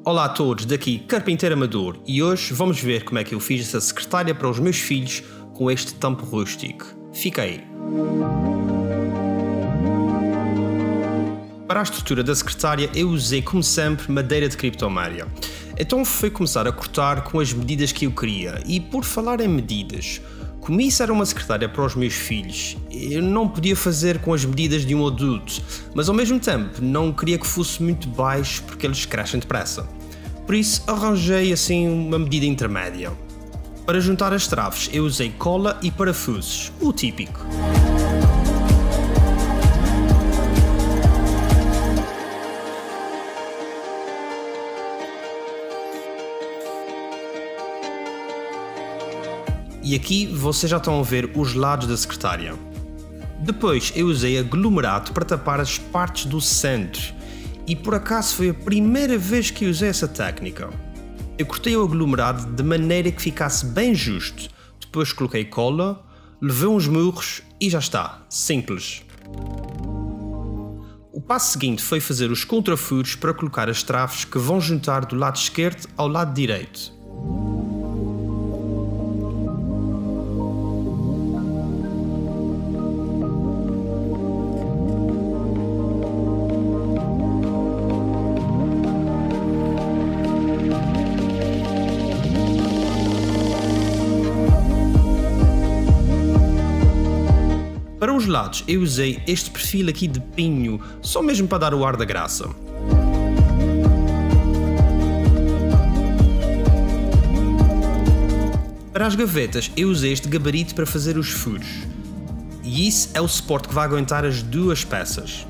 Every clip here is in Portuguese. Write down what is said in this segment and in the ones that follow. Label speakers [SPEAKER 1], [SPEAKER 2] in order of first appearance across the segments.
[SPEAKER 1] Olá a todos, daqui Carpinteiro Amador e hoje vamos ver como é que eu fiz essa secretária para os meus filhos com este tampo rústico. Fica aí. Para a estrutura da secretária eu usei como sempre madeira de criptoméria. Então fui começar a cortar com as medidas que eu queria e por falar em medidas, como isso era uma secretária para os meus filhos, eu não podia fazer com as medidas de um adulto, mas ao mesmo tempo não queria que fosse muito baixo porque eles crescem depressa. Por isso arranjei assim uma medida intermédia. Para juntar as traves eu usei cola e parafusos, o típico. E aqui vocês já estão a ver os lados da secretária. Depois eu usei aglomerato para tapar as partes do centro. E por acaso foi a primeira vez que usei essa técnica. Eu cortei o aglomerado de maneira que ficasse bem justo. Depois coloquei cola, levei uns murros e já está. Simples. O passo seguinte foi fazer os contrafuros para colocar as traves que vão juntar do lado esquerdo ao lado direito. Para os lados eu usei este perfil aqui de pinho, só mesmo para dar o ar da graça. Para as gavetas eu usei este gabarito para fazer os furos. E isso é o suporte que vai aguentar as duas peças.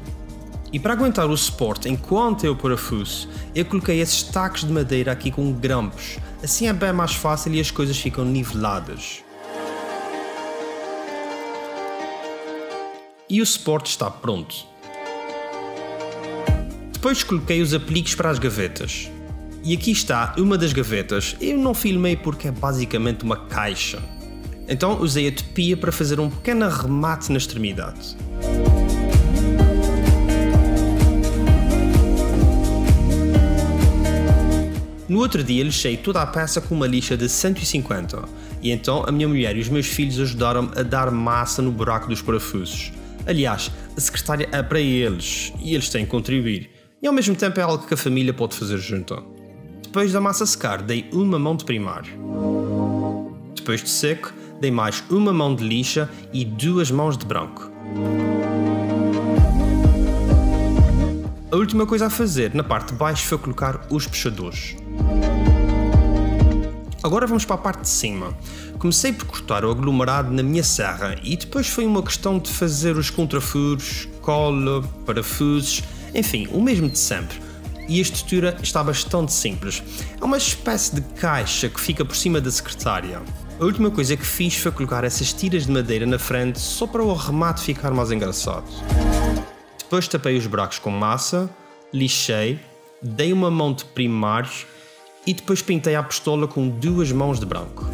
[SPEAKER 1] E para aguentar o suporte enquanto eu parafuso, eu coloquei esses tacos de madeira aqui com grampos. Assim é bem mais fácil e as coisas ficam niveladas. E o suporte está pronto. Depois coloquei os apliques para as gavetas. E aqui está uma das gavetas. Eu não filmei porque é basicamente uma caixa. Então usei a tupia para fazer um pequeno arremate na extremidade. No outro dia lixei toda a peça com uma lixa de 150. E então a minha mulher e os meus filhos ajudaram-me a dar massa no buraco dos parafusos. Aliás, a secretária é para eles e eles têm que contribuir. E ao mesmo tempo é algo que a família pode fazer junto. Depois da massa secar, dei uma mão de primário. Depois de seco, dei mais uma mão de lixa e 2 mãos de branco. A última coisa a fazer na parte de baixo foi colocar os puxadores. Agora vamos para a parte de cima. Comecei por cortar o aglomerado na minha serra e depois foi uma questão de fazer os contrafuros, cola, parafusos, enfim, o mesmo de sempre. E a estrutura está bastante simples. É uma espécie de caixa que fica por cima da secretária. A última coisa que fiz foi colocar essas tiras de madeira na frente só para o arremate ficar mais engraçado. Depois tapei os buracos com massa, lixei, dei uma mão de primário e depois pintei a pistola com 2 mãos de branco.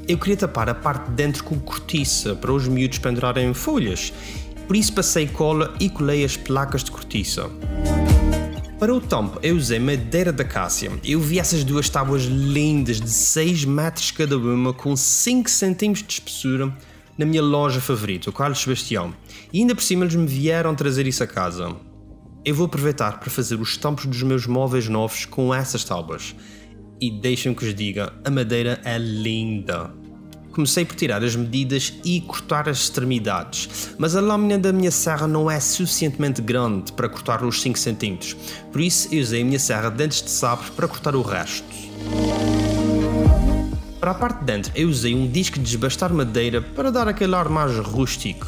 [SPEAKER 1] Eu queria tapar a parte de dentro com cortiça para os miúdos pendurarem folhas, por isso passei cola e colei as placas de cortiça. Para o tampo eu usei madeira de acácia. Eu vi essas 2 tábuas lindas de 6 metros cada uma com 5 cm de espessura na minha loja favorita, o Carlos Sebastião, e ainda por cima eles me vieram trazer isso a casa. Eu vou aproveitar para fazer os tampos dos meus móveis novos com essas tábuas. E deixem-me que vos diga, a madeira é linda. Comecei por tirar as medidas e cortar as extremidades, mas a lâmina da minha serra não é suficientemente grande para cortar os 5 cm, por isso eu usei a minha serra de dentes de sabre para cortar o resto. Para a parte de dentro eu usei um disco de desbastar madeira para dar aquele ar mais rústico.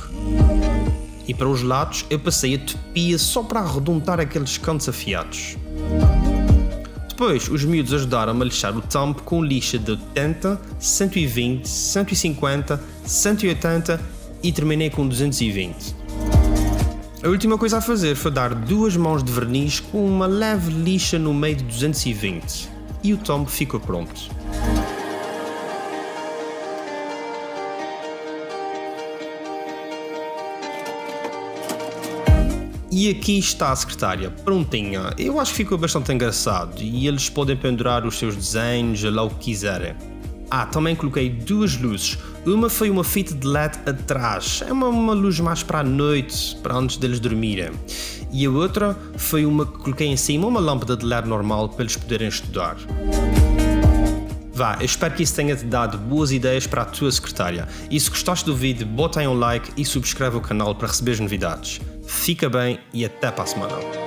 [SPEAKER 1] E para os lados eu passei a tupia só para arredondar aqueles cantos afiados. Depois os miúdos ajudaram-me a lixar o tampo com lixa de 80, 120, 150, 180 e terminei com 220. A última coisa a fazer foi dar 2 mãos de verniz com uma leve lixa no meio de 220 e o tampo ficou pronto. E aqui está a secretária, prontinha. Eu acho que ficou bastante engraçado e eles podem pendurar os seus desenhos lá o que quiserem. Também coloquei 2 luzes. Uma foi uma fita de LED atrás, é uma luz mais para a noite, para antes deles dormirem. E a outra foi uma que coloquei em cima, uma lâmpada de LED normal para eles poderem estudar. Eu espero que isso tenha-te dado boas ideias para a tua secretária. E se gostaste do vídeo, bota aí um like e subscreve o canal para receber as novidades. Fica bem e até para a semana.